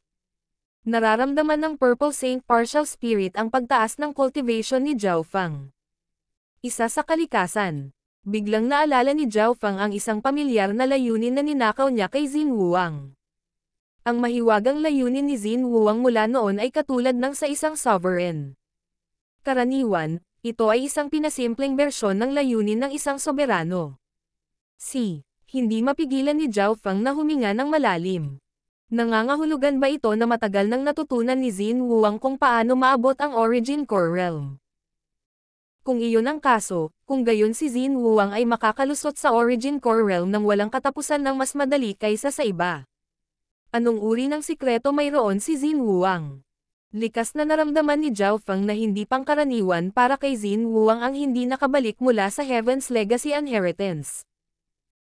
S1: Nararamdaman ng Purple Saint Partial Spirit ang pagtaas ng cultivation ni Zhao Feng. Isa sa kalikasan. Biglang naalala ni Zhao Feng ang isang pamilyar na layunin na ninakaw niya kay Xin Wuang. Ang mahiwagang layunin ni Xin Wuang mula noon ay katulad ng sa isang sovereign. Karaniwan, ito ay isang pinasimpleng bersyon ng layunin ng isang soberano. Hindi mapigilan ni Zhao Feng na huminga ng malalim. Nangangahulugan ba ito na matagal nang natutunan ni Xin Wuang kung paano maabot ang Origin Core Realm? Kung iyon ang kaso, kung gayon si Xin Wuang ay makakalusot sa Origin Core Realm nang walang katapusan ng mas madali kaysa sa iba. Anong uri ng sikreto mayroon si Xin Wuang? Likas na naramdaman ni Zhao Feng na hindi pangkaraniwan para kay Xin Wuang ang hindi nakabalik mula sa Heaven's Legacy Inheritance.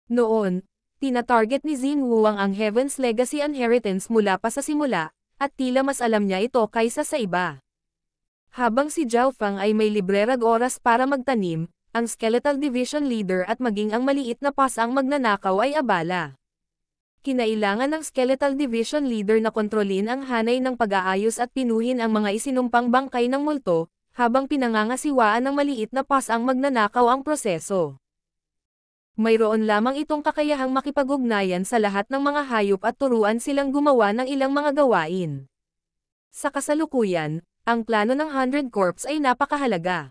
S1: Noon, tina-target ni Xin Wuang ang Heaven's Legacy Inheritance mula pa sa simula, at tila mas alam niya ito kaysa sa iba. Habang si Zhao Feng ay may librerag oras para magtanim, ang Skeletal Division Leader at maging ang maliit na pasang magnanakaw ay abala. Kinailangan ng Skeletal Division Leader na kontrolin ang hanay ng pag-aayos at pinuhin ang mga isinumpang bangkay ng multo, habang pinangangasiwaan ng maliit na pasang magnanakaw ang proseso. Mayroon lamang itong kakayahang makipag-ugnayan sa lahat ng mga hayop at turuan silang gumawa ng ilang mga gawain. Sa kasalukuyan, ang plano ng 100 Corps ay napakahalaga.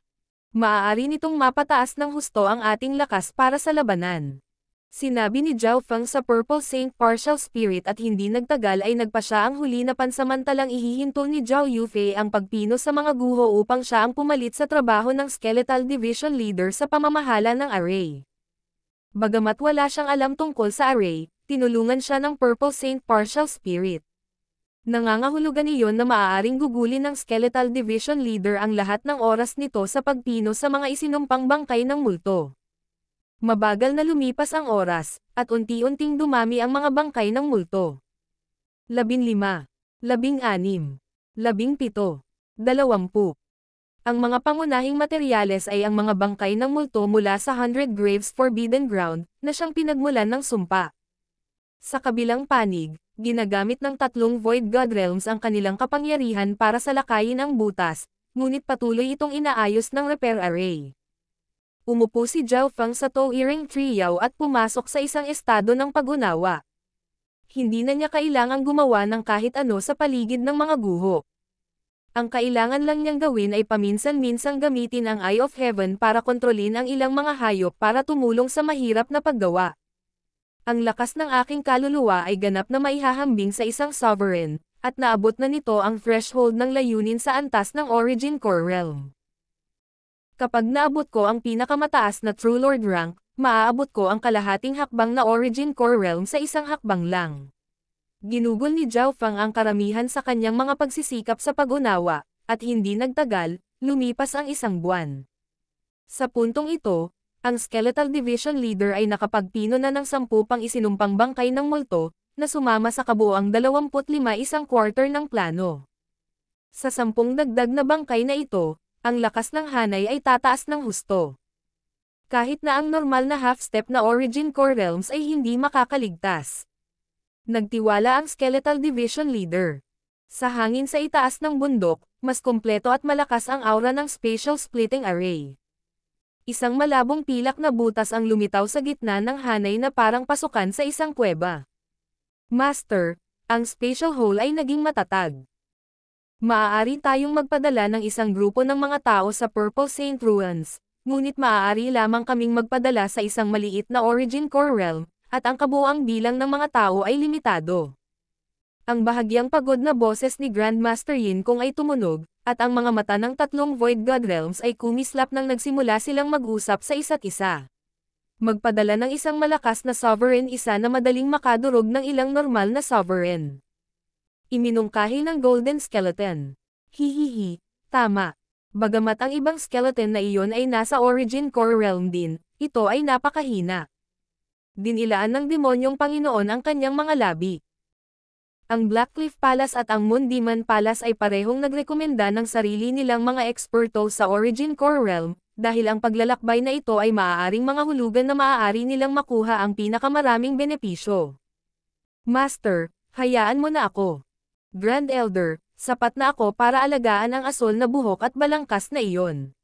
S1: Maaari nitong mapataas ng husto ang ating lakas para sa labanan. Sinabi ni Zhao Feng sa Purple Saint Partial Spirit at hindi nagtagal ay nagpa siya ang huli na pansamantalang ihihinto ni Zhao Yufei ang pagpino sa mga guho upang siya ang pumalit sa trabaho ng Skeletal Division Leader sa pamamahala ng array. Bagamat wala siyang alam tungkol sa array, tinulungan siya ng Purple Saint Partial Spirit. Nangangahulugan iyon na maaaring gugulin ng Skeletal Division Leader ang lahat ng oras nito sa pagpino sa mga isinumpang bangkay ng multo. Mabagal na lumipas ang oras, at unti-unting dumami ang mga bangkay ng multo. 15, 16, 17, 20. Ang mga pangunahing materyales ay ang mga bangkay ng multo mula sa 100 Graves Forbidden Ground, na siyang pinagmulan ng sumpa. Sa kabilang panig, ginagamit ng tatlong Void God Realms ang kanilang kapangyarihan para salakayin ang butas, ngunit patuloy itong inaayos ng repair array. Umupo si Zhao Feng sa Towering Triyaw at pumasok sa isang estado ng pag-unawa. Hindi na niya kailangang gumawa ng kahit ano sa paligid ng mga guho. Ang kailangan lang niyang gawin ay paminsan-minsang gamitin ang Eye of Heaven para kontrolin ang ilang mga hayop para tumulong sa mahirap na paggawa. Ang lakas ng aking kaluluwa ay ganap na maihahambing sa isang sovereign, at naabot na nito ang threshold ng layunin sa antas ng Origin Core Realm. Kapag naabot ko ang pinakamataas na True Lord rank, maaabot ko ang kalahating hakbang na Origin Core Realm sa isang hakbang lang. Ginugol ni Zhao Feng ang karamihan sa kanyang mga pagsisikap sa pag-unawa, at hindi nagtagal, lumipas ang 1 buwan. Sa puntong ito, ang Skeletal Division Leader ay nakapagpino na ng 10 pang isinumpang bangkay ng multo, na sumama sa kabuoang 25 1/4 ng plano. Sa 10 dagdag na bangkay na ito, ang lakas ng hanay ay tataas ng husto. Kahit na ang normal na half-step na Origin Core Realms ay hindi makakaligtas. Nagtiwala ang Skeletal Division Leader. Sa hangin sa itaas ng bundok, mas kumpleto at malakas ang aura ng Spatial Splitting Array. Isang malabong pilak na butas ang lumitaw sa gitna ng hanay na parang pasukan sa isang kuweba. Master, ang Spatial Hole ay naging matatag. Maaari tayong magpadala ng isang grupo ng mga tao sa Purple Saint Ruins, ngunit maaari lamang kaming magpadala sa isang maliit na Origin Core Realm, at ang kabuuang bilang ng mga tao ay limitado. Ang bahagyang pagod na boses ni Grandmaster Yin Kong ay tumunog, at ang mga mata ng 3 Void God Realms ay kumislap nang nagsimula silang mag-usap sa isa't isa. Magpadala ng isang malakas na Sovereign isa na madaling makadurog ng ilang normal na Sovereign. Iminungkahi ng Golden Skeleton. Hihihi, tama. Bagamat ang ibang skeleton na iyon ay nasa Origin Core Realm din, ito ay napakahina. Dinilaan ng demonyong Panginoon ang kanyang mga labi. Ang Blackcliff Palace at ang Moon Demon Palace ay parehong nagrekomenda ng sarili nilang mga eksperto sa Origin Core Realm, dahil ang paglalakbay na ito ay maaaring mga hulugan na maaari nilang makuha ang pinakamaraming benepisyo. Master, hayaan mo na ako. Grand Elder, sapat na ako para alagaan ang asol na buhok at balangkas na iyon.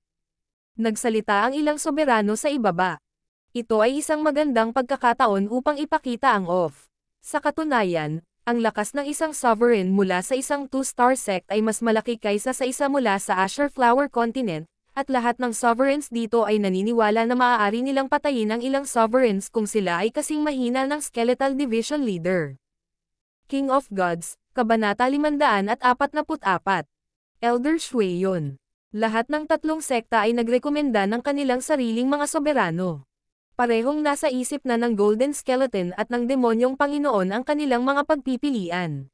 S1: Nagsalita ang ilang soberano sa ibaba. Ito ay isang magandang pagkakataon upang ipakita ang off. Sa katunayan, ang lakas ng isang sovereign mula sa isang 2-star sect ay mas malaki kaysa sa isa mula sa Azure Flower Continent, at lahat ng sovereigns dito ay naniniwala na maaari nilang patayin ang ilang sovereigns kung sila ay kasing mahina ng Skeletal Division Leader. King of Gods, Kabanata 544. Elder Shui yun. Lahat ng 3 sekta ay nagrekomenda ng kanilang sariling mga soberano. Parehong nasa isip na ng Golden Skeleton at ng Demonyong Panginoon ang kanilang mga pagpipilian.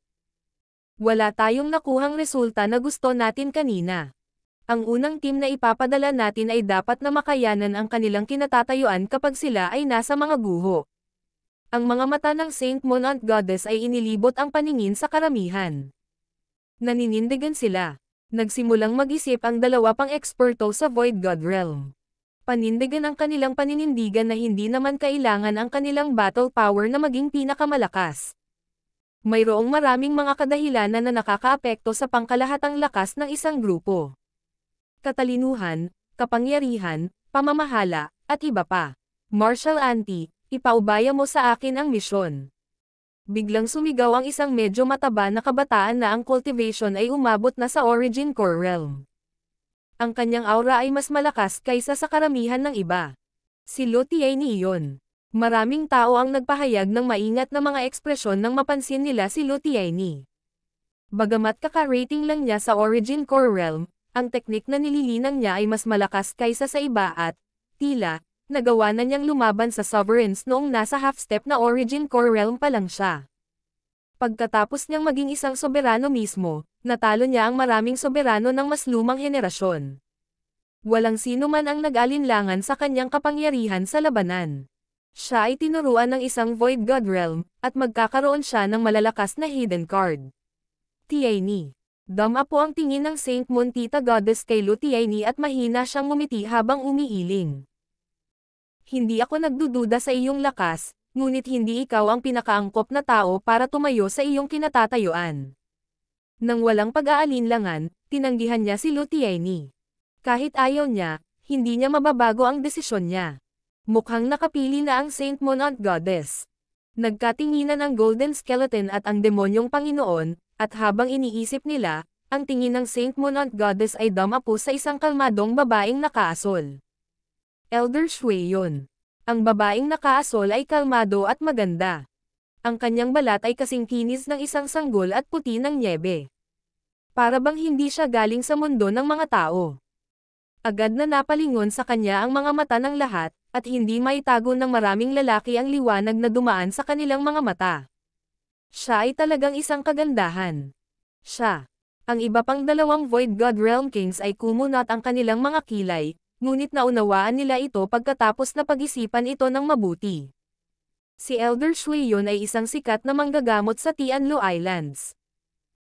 S1: Wala tayong nakuhang resulta na gusto natin kanina. Ang unang team na ipapadala natin ay dapat na makayanan ang kanilang kinatatayuan kapag sila ay nasa mga guho. Ang mga mata ng Saint Monant Goddess ay inilibot ang paningin sa karamihan. Naninindigan sila. Nagsimulang mag-isip ang 2 pang eksperto sa Void God Realm. Panindigan ang kanilang paninindigan na hindi naman kailangan ang kanilang battle power na maging pinakamalakas. Mayroong maraming mga kadahilanan na nakakaapekto sa pangkalahatang lakas ng isang grupo. Katalinuhan, kapangyarihan, pamamahala, at iba pa. Martial Auntie, ipaubaya mo sa akin ang misyon. Biglang sumigaw ang isang medyo mataba na kabataan na ang cultivation ay umabot na sa Origin Core Realm. Ang kanyang aura ay mas malakas kaysa sa karamihan ng iba. Si Lutiani iyon. Maraming tao ang nagpahayag ng maingat na mga ekspresyon nang mapansin nila si Lutiani. Bagamat kaka-rating lang niya sa Origin Core Realm, ang teknik na nililinang niya ay mas malakas kaysa sa iba at, tila, nagawa na niyang lumaban sa Sovereigns noong nasa half-step na Origin Core Realm pa lang siya. Pagkatapos niyang maging isang soberano mismo, natalo niya ang maraming soberano ng mas lumang henerasyon. Walang sino man ang nag-alinlangan sa kanyang kapangyarihan sa labanan. Siya ay tinuruan ng isang Void God Realm, at magkakaroon siya ng malalakas na hidden card. Tiani. Dama po ang tingin ng Saint Moon Tita Goddess kay Lutiani at mahina siyang ngumiti habang umiiling. Hindi ako nagdududa sa iyong lakas, ngunit hindi ikaw ang pinakaangkop na tao para tumayo sa iyong kinatatayuan. Nang walang pag-aalinlangan, tinanggihan niya si Lutiani. Kahit ayaw niya, hindi niya mababago ang desisyon niya. Mukhang nakapili na ang Saint Monant Goddess. Nagkatinginan ang Golden Skeleton at ang Demonyong Panginoon, at habang iniisip nila, ang tingin ng Saint Monant Goddess ay dumapo sa isang kalmadong babaeng nakaasol. Elder Shui yun. Ang babaeng nakaasol ay kalmado at maganda. Ang kanyang balat ay kasing kinis ng isang sanggol at puti ng nyebe. Para bang hindi siya galing sa mundo ng mga tao. Agad na napalingon sa kanya ang mga mata ng lahat, at hindi maitago ng maraming lalaki ang liwanag na dumaan sa kanilang mga mata. Siya ay talagang isang kagandahan. Siya. Ang iba pang dalawang Void God Realm Kings ay kumunat ang kanilang mga kilay, ngunit naunawaan nila ito pagkatapos na pag-isipan ito ng mabuti. Si Elder Shuiyon ay isang sikat na manggagamot sa Tianlu Islands.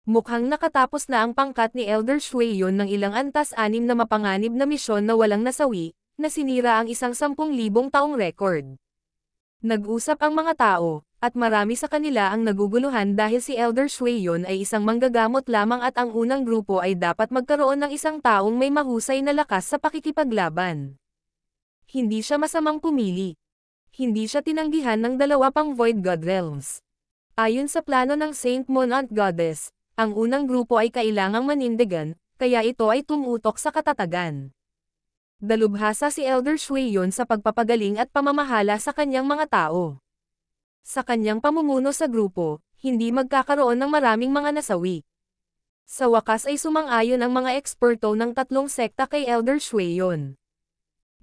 S1: Mukhang nakatapos na ang pangkat ni Elder Shuiyon ng ilang antas-anim na mapanganib na misyon na walang nasawi, na sinira ang isang 10,000 taong record. Nag-usap ang mga tao, at marami sa kanila ang naguguluhan dahil si Elder Shuiyon ay isang manggagamot lamang at ang unang grupo ay dapat magkaroon ng isang taong may mahusay na lakas sa pakikipaglaban. Hindi siya masamang pumili. Hindi siya tinanggihan ng dalawa pang Void God Realms. Ayon sa plano ng Saint Monant Goddess, ang unang grupo ay kailangang manindigan, kaya ito ay tumutok sa katatagan. Dalubhasa si Elder Shuiyon sa pagpapagaling at pamamahala sa kanyang mga tao. Sa kanyang pamumuno sa grupo, hindi magkakaroon ng maraming mga nasawi. Sa wakas ay sumang-ayon ang mga eksperto ng tatlong sekta kay Elder Shuiyon.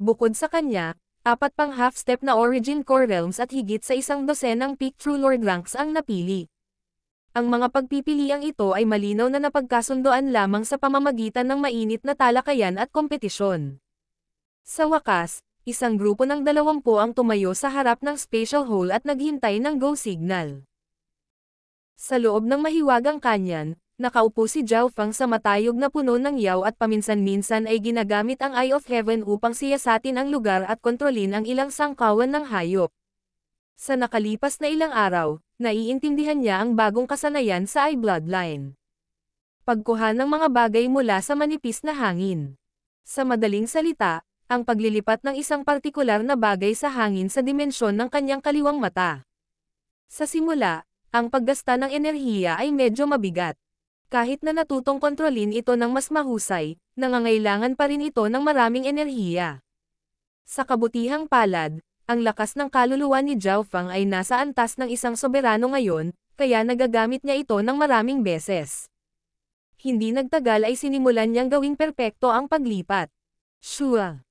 S1: Bukod sa kanya, 4 pang half-step na Origin Core Realms at higit sa 100 Peak True Lord ranks ang napili. Ang mga pagpipiliang ito ay malinaw na napagkasundoan lamang sa pamamagitan ng mainit na talakayan at kompetisyon. Sa wakas, isang grupo ng 20 ang tumayo sa harap ng spatial hole at naghintay ng go signal. Sa loob ng mahiwagang kanyan, nakaupo si Zhao Fang sa matayog na puno ng yaw at paminsan-minsan ay ginagamit ang Eye of Heaven upang siyasatin ang lugar at kontrolin ang ilang sangkawan ng hayop. Sa nakalipas na ilang araw, naiintindihan niya ang bagong kasanayan sa Eye Bloodline. Pagkuha ng mga bagay mula sa manipis na hangin. Sa madaling salita, ang paglilipat ng isang partikular na bagay sa hangin sa dimensyon ng kanyang kaliwang mata. Sa simula, ang paggasta ng enerhiya ay medyo mabigat. Kahit na natutong kontrolin ito ng mas mahusay, nangangailangan pa rin ito ng maraming enerhiya. Sa kabutihang palad, ang lakas ng kaluluwa ni Zhao Fang ay nasa antas ng isang soberano ngayon, kaya nagagamit niya ito ng maraming beses. Hindi nagtagal ay sinimulan niyang gawing perpekto ang paglipat. Shua.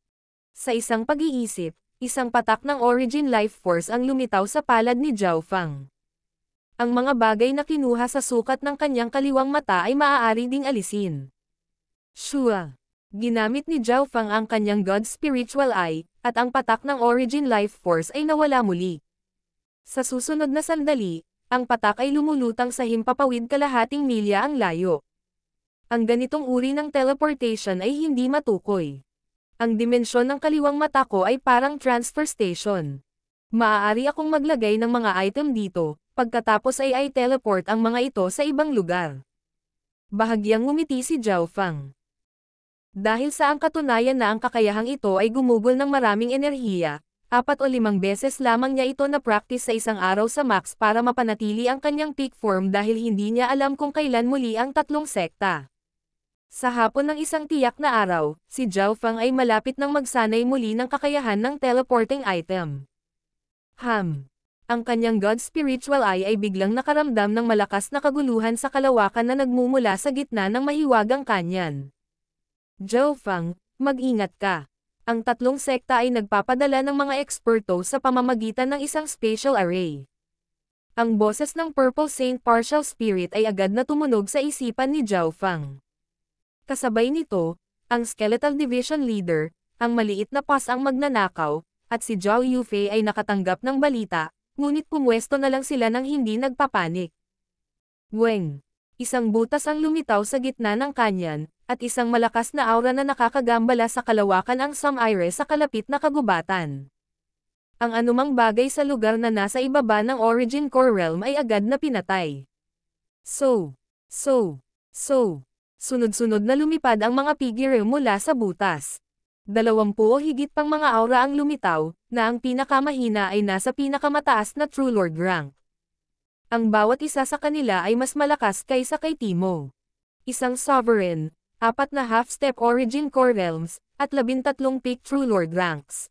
S1: Sa isang pag-iisip, isang patak ng Origin Life Force ang lumitaw sa palad ni Zhao Fang. Ang mga bagay na kinuha sa sukat ng kanyang kaliwang mata ay maaari ding alisin. Shua. Ginamit ni Zhao Fang ang kanyang God Spiritual Eye, at ang patak ng Origin Life Force ay nawala muli. Sa susunod na sandali, ang patak ay lumulutang sa himpapawid kalahating milya ang layo. Ang ganitong uri ng teleportation ay hindi matukoy. Ang dimensyon ng kaliwang mata ko ay parang transfer station. Maaari akong maglagay ng mga item dito, pagkatapos ay teleport ang mga ito sa ibang lugar. Bahagyang ngumiti si Zhao Fang. Dahil sa ang katunayan na ang kakayahang ito ay gumugol ng maraming enerhiya, 4 o 5 beses lamang niya ito na-practice sa isang araw sa max para mapanatili ang kanyang peak form dahil hindi niya alam kung kailan muli ang tatlong sekta. Sa hapon ng isang tiyak na araw, si Zhao Fang ay malapit nang magsanay muli ng kakayahan ng teleporting item. Ang kanyang God Spiritual Eye ay biglang nakaramdam ng malakas na kaguluhan sa kalawakan na nagmumula sa gitna ng mahiwagang kanyan. Zhao Fang, mag-ingat ka. Ang tatlong sekta ay nagpapadala ng mga eksperto sa pamamagitan ng isang spatial array. Ang boses ng Purple Saint Partial Spirit ay agad na tumunog sa isipan ni Zhao Fang. Kasabay nito, ang Skeletal Division Leader, ang maliit na pas ang magnanakaw, at si Zhao Yufei ay nakatanggap ng balita, ngunit pumwesto na lang sila nang hindi nagpapanik. Weng! Isang butas ang lumitaw sa gitna ng kanyan, at isang malakas na aura na nakakagambala sa kalawakan ang Sum-Ire sa kalapit na kagubatan. Ang anumang bagay sa lugar na nasa ibaba ng Origin Core Realm ay agad na pinatay. Sunod-sunod na lumipad ang mga figure mula sa butas. 20 o higit pang mga aura ang lumitaw, na ang pinakamahina ay nasa pinakamataas na True Lord rank. Ang bawat isa sa kanila ay mas malakas kaysa kay Timo. Isang Sovereign, 4 na half-step Origin Core Realms, at 13 Peak True Lord ranks.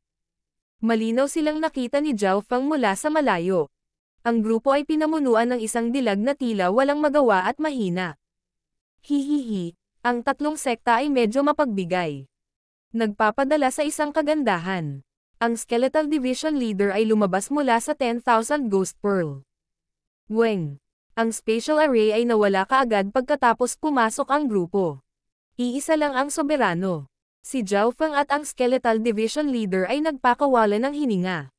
S1: Malinaw silang nakita ni Zhao Fang mula sa malayo. Ang grupo ay pinamunuan ng isang dilag na tila walang magawa at mahina. Hihihi, ang tatlong sekta ay medyo mapagbigay. Nagpapadala sa isang kagandahan. Ang Skeletal Division Leader ay lumabas mula sa 10,000 Ghost Pearl. Weng! Ang spatial array ay nawala kaagad pagkatapos pumasok ang grupo. Iisa lang ang soberano. Si Zhao Feng at ang Skeletal Division Leader ay nagpakawala ng hininga.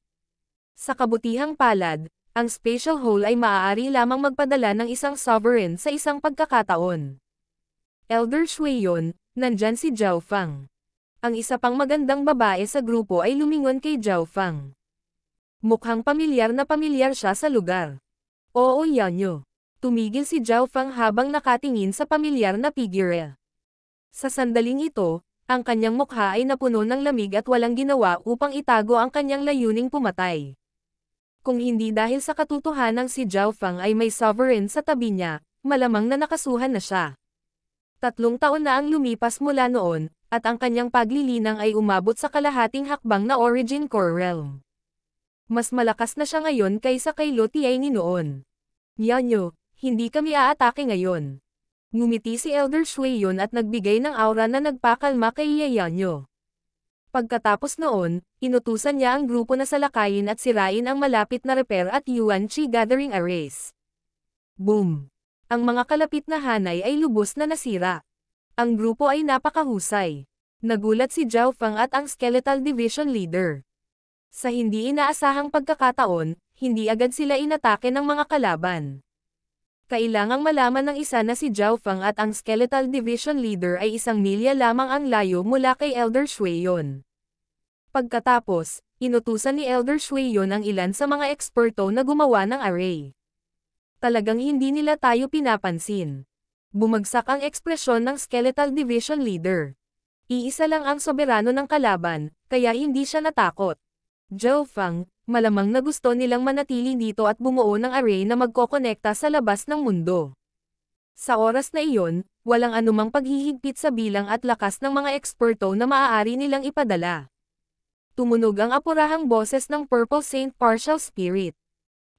S1: Sa kabutihang palad, ang spatial hole ay maaari lamang magpadala ng isang sovereign sa isang pagkakataon. Elder Shuiyon, nandyan si Zhao Feng. Ang isa pang magandang babae sa grupo ay lumingon kay Zhao Feng. Mukhang pamilyar na pamilyar siya sa lugar. Oo Yanyo. Tumigil si Zhao Feng habang nakatingin sa pamilyar na figure. Sa sandaling ito, ang kanyang mukha ay napuno ng lamig at walang ginawa upang itago ang kanyang layuning pumatay. Kung hindi dahil sa katotohanang si Zhao Feng ay may sovereign sa tabi niya, malamang na nakasuhan na siya. 3 taon na ang lumipas mula noon, at ang kanyang paglilinang ay umabot sa kalahating hakbang na Origin Core Realm. Mas malakas na siya ngayon kaysa kay Lo Tiay ni noon. Yanyo, hindi kami aatake ngayon. Ngumiti si Elder Shuiyon at nagbigay ng aura na nagpakalma kay Yanyo. Pagkatapos noon, inutusan niya ang grupo na salakayin at sirain ang malapit na repair at Yuan Chi gathering arrays. Boom! Ang mga kalapit na hanay ay lubos na nasira. Ang grupo ay napakahusay. Nagulat si Zhao Feng at ang Skeletal Division Leader. Sa hindi inaasahang pagkakataon, hindi agad sila inatake ng mga kalaban. Kailangang malaman ng isa na si Zhao Feng at ang Skeletal Division Leader ay 1 milya lamang ang layo mula kay Elder Shuiyon. Pagkatapos, inutusan ni Elder Shuiyon ang ilan sa mga eksperto na gumawa ng array. Talagang hindi nila tayo pinapansin. Bumagsak ang ekspresyon ng Skeletal Division Leader. Iisa lang ang soberano ng kalaban, kaya hindi siya natakot. Zhao Feng, malamang na gusto nilang manatili dito at bumuo ng array na magkokonekta sa labas ng mundo. Sa oras na iyon, walang anumang paghihigpit sa bilang at lakas ng mga eksperto na maaari nilang ipadala. Tumunog ang apurahang boses ng Purple Saint Partial Spirit.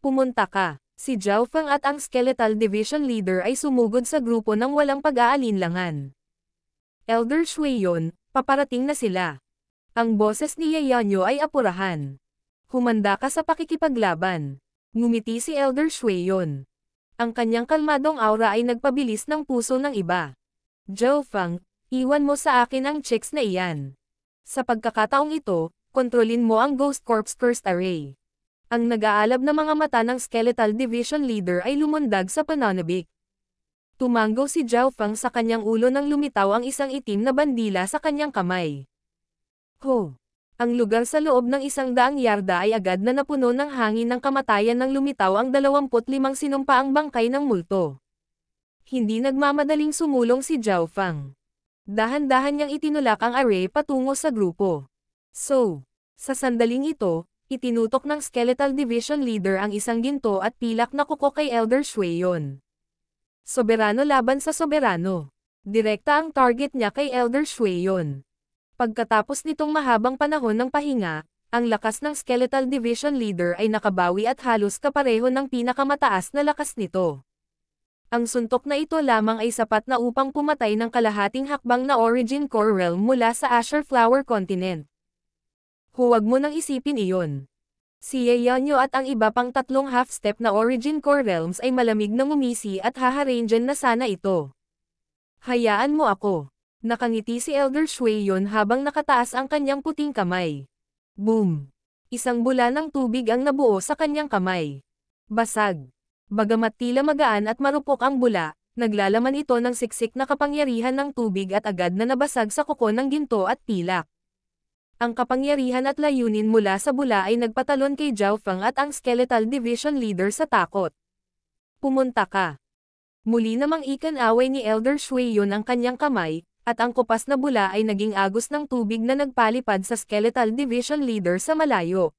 S1: Pumunta ka. Si Zhao Feng at ang Skeletal Division Leader ay sumugod sa grupo ng walang pag-aalinlangan. Elder Shuiyon, paparating na sila. Ang boses ni Yanyo ay apurahan. Humanda ka sa pakikipaglaban. Ngumiti si Elder Shuiyon. Ang kanyang kalmadong aura ay nagpabilis ng puso ng iba. Zhao Feng, iwan mo sa akin ang chicks na iyan. Sa pagkakataong ito, kontrolin mo ang Ghost Corp's First Array. Ang nag-aalab na mga mata ng Skeletal Division Leader ay lumundag sa pananabik. Tumango si Zhao Feng sa kanyang ulo nang lumitaw ang isang itim na bandila sa kanyang kamay. Ho! Ang lugar sa loob ng 100 yarda ay agad na napuno ng hangin ng kamatayan nang lumitaw ang 25 sinumpaang bangkay ng multo. Hindi nagmamadaling sumulong si Zhao Feng. Dahan-dahan niyang itinulak ang array patungo sa grupo. So, sa sandaling ito, itinutok ng Skeletal Division Leader ang isang ginto at pilak na kuko kay Elder Shuiyon. Soberano laban sa soberano. Direkta ang target niya kay Elder Shuiyon. Pagkatapos nitong mahabang panahon ng pahinga, ang lakas ng Skeletal Division Leader ay nakabawi at halos kapareho ng pinakamataas na lakas nito. Ang suntok na ito lamang ay sapat na upang pumatay ng kalahating hakbang na Origin Core Realm mula sa Azure Flower Continent. Huwag mo nang isipin iyon. Si Yanyo at ang iba pang 3 half-step na Origin Core Realms ay malamig na ngumisi at haharangan na sana ito. Hayaan mo ako. Nakangiti si Elder Shuiyon habang nakataas ang kanyang puting kamay. Boom! Isang bula ng tubig ang nabuo sa kanyang kamay. Basag. Bagamat tila magaan at marupok ang bula, naglalaman ito ng siksik na kapangyarihan ng tubig at agad na nabasag sa kuko ng ginto at pilak. Ang kapangyarihan at layunin mula sa bula ay nagpatalon kay Zhao Feng at ang Skeletal Division Leader sa takot. Pumunta ka. Muli namang ikan-away ni Elder Shuiyon ang kanyang kamay, at ang kupas na bula ay naging agos ng tubig na nagpalipad sa Skeletal Division Leader sa malayo.